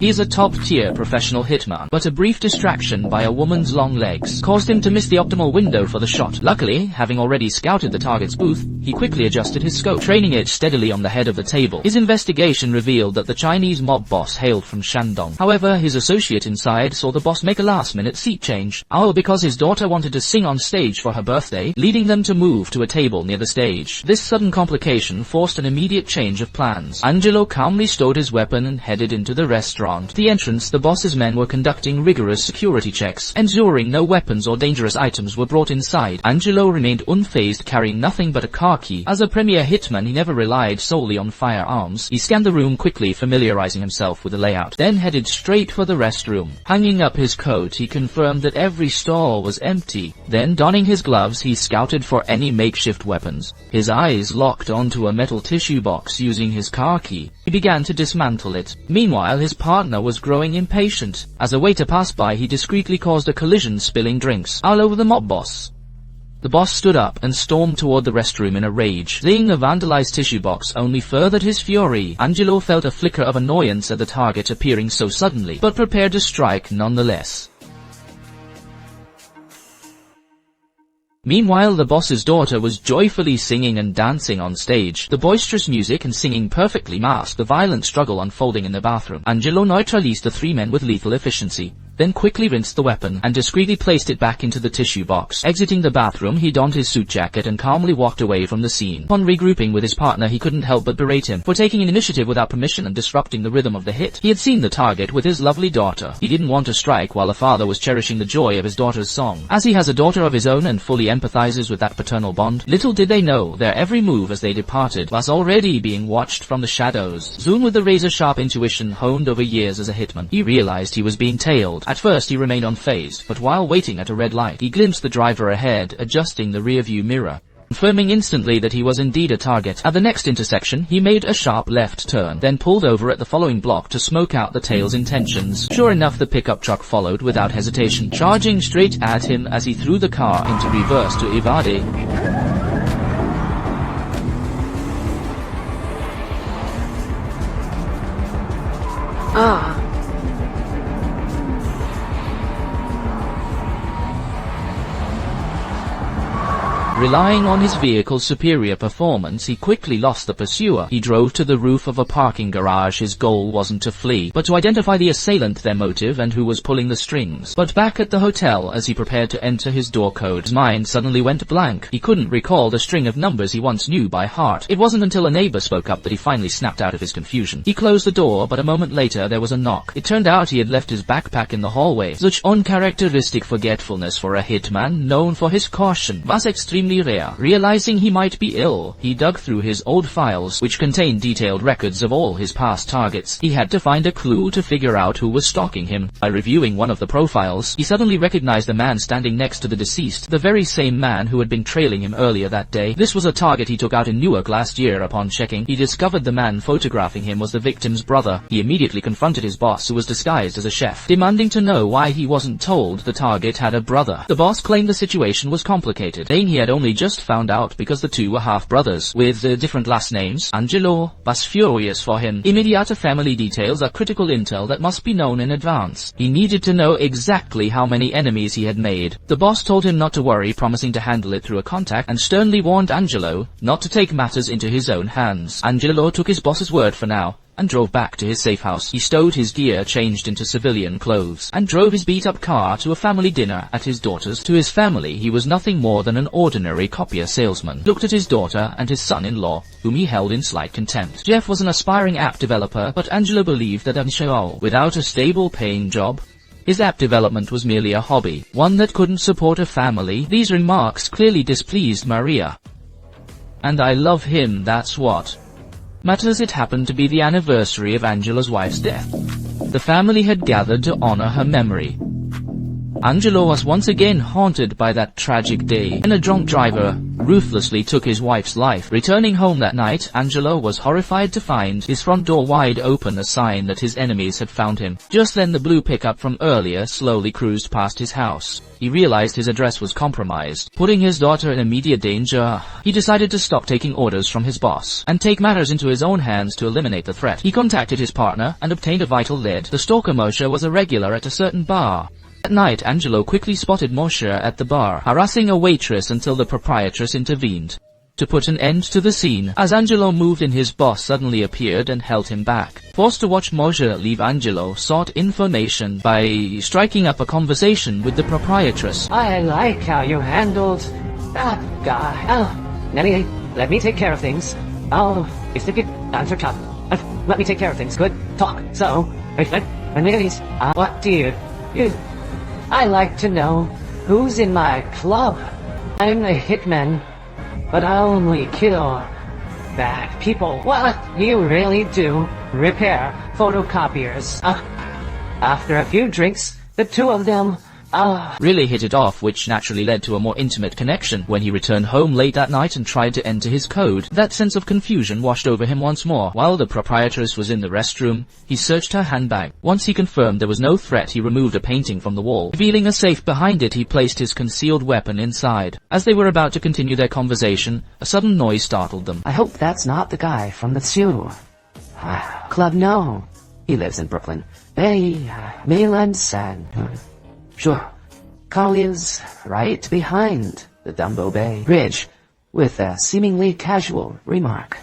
He is a top-tier professional hitman, but a brief distraction by a woman's long legs caused him to miss the optimal window for the shot. Luckily, having already scouted the target's booth, he quickly adjusted his scope, training it steadily on the head of the table. His investigation revealed that the Chinese mob boss hailed from Shandong. However, his associate inside saw the boss make a last-minute seat change, all because his daughter wanted to sing on stage for her birthday, leading them to move to a table near the stage. This sudden complication forced an immediate change of plans. Angelo calmly stowed his weapon and headed into the restaurant. At the entrance, the boss's men were conducting rigorous security checks, ensuring no weapons or dangerous items were brought inside. Angelo remained unfazed, carrying nothing but a car key. As a premier hitman, he never relied solely on firearms. He scanned the room quickly, familiarizing himself with the layout, then headed straight for the restroom. Hanging up his coat, he confirmed that every stall was empty. Then, donning his gloves, he scouted for any makeshift weapons. His eyes locked onto a metal tissue box using his car key. He began to dismantle it. Meanwhile, his partner was growing impatient. As a waiter passed by, he discreetly caused a collision, spilling drinks all over the mob boss. The boss stood up and stormed toward the restroom in a rage. Seeing the vandalized tissue box only furthered his fury. Angelo felt a flicker of annoyance at the target appearing so suddenly, but prepared to strike nonetheless. Meanwhile, the boss's daughter was joyfully singing and dancing on stage. The boisterous music and singing perfectly masked the violent struggle unfolding in the bathroom. Angelo neutralized the three men with lethal efficiency, then quickly rinsed the weapon and discreetly placed it back into the tissue box. Exiting the bathroom, he donned his suit jacket and calmly walked away from the scene. Upon regrouping with his partner, he couldn't help but berate him for taking an initiative without permission and disrupting the rhythm of the hit. He had seen the target with his lovely daughter. He didn't want to strike while a father was cherishing the joy of his daughter's song. As he has a daughter of his own and fully empathizes with that paternal bond, little did they know their every move as they departed was already being watched from the shadows. Zoom, with the razor-sharp intuition honed over years as a hitman, he realized he was being tailed. At first he remained unfazed, but while waiting at a red light, he glimpsed the driver ahead, adjusting the rearview mirror, confirming instantly that he was indeed a target. At the next intersection, he made a sharp left turn, then pulled over at the following block to smoke out the tail's intentions. Sure enough, the pickup truck followed without hesitation, charging straight at him as he threw the car into reverse to evade. Relying on his vehicle's superior performance, he quickly lost the pursuer. He drove to the roof of a parking garage. His goal wasn't to flee, but to identify the assailant, their motive, and who was pulling the strings. But back at the hotel, as he prepared to enter his door code, his mind suddenly went blank. He couldn't recall the string of numbers he once knew by heart. It wasn't until a neighbor spoke up that he finally snapped out of his confusion. He closed the door, but a moment later there was a knock. It turned out he had left his backpack in the hallway. Such uncharacteristic forgetfulness for a hitman, known for his caution, was extremely rare. Realizing he might be ill, he dug through his old files, which contained detailed records of all his past targets. He had to find a clue to figure out who was stalking him. By reviewing one of the profiles, he suddenly recognized the man standing next to the deceased, the very same man who had been trailing him earlier that day. This was a target he took out in Newark last year. Upon checking, he discovered the man photographing him was the victim's brother. He immediately confronted his boss, who was disguised as a chef, demanding to know why he wasn't told the target had a brother. The boss claimed the situation was complicated, saying he had only just found out because the two were half-brothers, with different last names. Angelo was furious for him. Immediate family details are critical intel that must be known in advance. He needed to know exactly how many enemies he had made. The boss told him not to worry, promising to handle it through a contact, and sternly warned Angelo not to take matters into his own hands. Angelo took his boss's word for now, and drove back to his safe house. He stowed his gear, changed into civilian clothes, and drove his beat-up car to a family dinner at his daughter's. To his family, he was nothing more than an ordinary copier salesman. Looked at his daughter and his son-in-law, whom he held in slight contempt. Jeff was an aspiring app developer, but Angelo believed that without a stable paying job, his app development was merely a hobby, one that couldn't support a family. These remarks clearly displeased Maria. And I love him, that's what matters. It happened to be the anniversary of Angelo's wife's death. The family had gathered to honor her memory. Angelo was once again haunted by that tragic day, when a drunk driver ruthlessly took his wife's life. Returning home that night, Angelo was horrified to find his front door wide open, a sign that his enemies had found him. Just then the blue pickup from earlier slowly cruised past his house. He realized his address was compromised, putting his daughter in immediate danger. He decided to stop taking orders from his boss and take matters into his own hands to eliminate the threat. He contacted his partner and obtained a vital lead. The stalker Moshe was a regular at a certain bar. At night, Angelo quickly spotted Moshe at the bar, harassing a waitress until the proprietress intervened to put an end to the scene. As Angelo moved in, his boss suddenly appeared and held him back. Forced to watch Moshe leave, Angelo sought information by striking up a conversation with the proprietress. I like how you handled that guy. Let me take care of things. If you could answer top. Let me take care of things. Good talk. So, what do you? I like to know who's in my club. I'm a hitman, but I only kill bad people. What you really do? Repair photocopiers. After a few drinks, the two of them really hit it off, which naturally led to a more intimate connection. When he returned home late that night and tried to enter his code, that sense of confusion washed over him once more. While the proprietress was in the restroom, he searched her handbag. Once he confirmed there was no threat, he removed a painting from the wall. Revealing a safe behind it, he placed his concealed weapon inside. As they were about to continue their conversation, a sudden noise startled them. I hope that's not the guy from the Sioux Club. No, he lives in Brooklyn. Mainland Sand. Sure. Carl is right behind the Dumbo Bay Bridge, with a seemingly casual remark.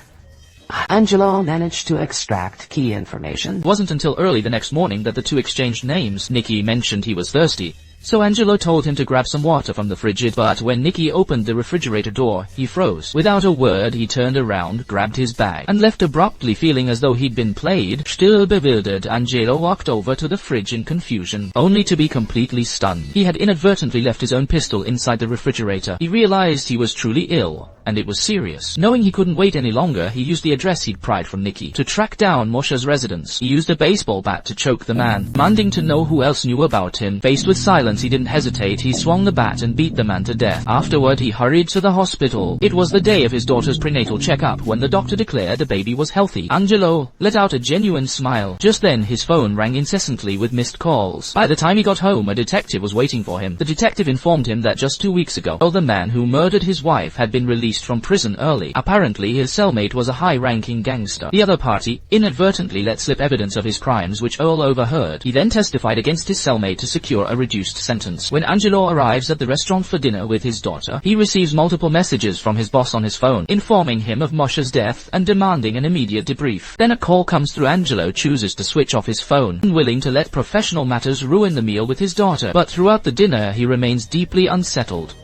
Angelo managed to extract key information. It wasn't until early the next morning that the two exchanged names. Nicky mentioned he was thirsty, so Angelo told him to grab some water from the fridge, but when Nicky opened the refrigerator door, he froze. Without a word, he turned around, grabbed his bag, and left abruptly, feeling as though he'd been played. Still bewildered, Angelo walked over to the fridge in confusion, only to be completely stunned. He had inadvertently left his own pistol inside the refrigerator. He realized he was truly ill, and it was serious. Knowing he couldn't wait any longer, he used the address he'd pried from Nicky to track down Moshe's residence. He used a baseball bat to choke the man, demanding to know who else knew about him. Faced with silence, he didn't hesitate. He swung the bat and beat the man to death. Afterward, he hurried to the hospital. It was the day of his daughter's prenatal checkup when the doctor declared the baby was healthy. Angelo let out a genuine smile. Just then, his phone rang incessantly with missed calls. By the time he got home, a detective was waiting for him. The detective informed him that just 2 weeks ago, the man who murdered his wife had been released from prison early. Apparently, his cellmate was a high-ranking gangster. The other party inadvertently let slip evidence of his crimes, which Earl overheard. He then testified against his cellmate to secure a reduced sentence. When Angelo arrives at the restaurant for dinner with his daughter, he receives multiple messages from his boss on his phone, informing him of Moshe's death and demanding an immediate debrief. Then a call comes through. Angelo chooses to switch off his phone, unwilling to let professional matters ruin the meal with his daughter. But throughout the dinner, he remains deeply unsettled.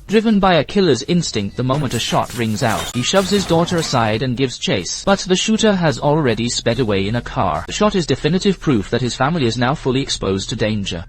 Driven by a killer's instinct, the moment a shot rings out, he shoves his daughter aside and gives chase. But the shooter has already sped away in a car. The shot is definitive proof that his family is now fully exposed to danger.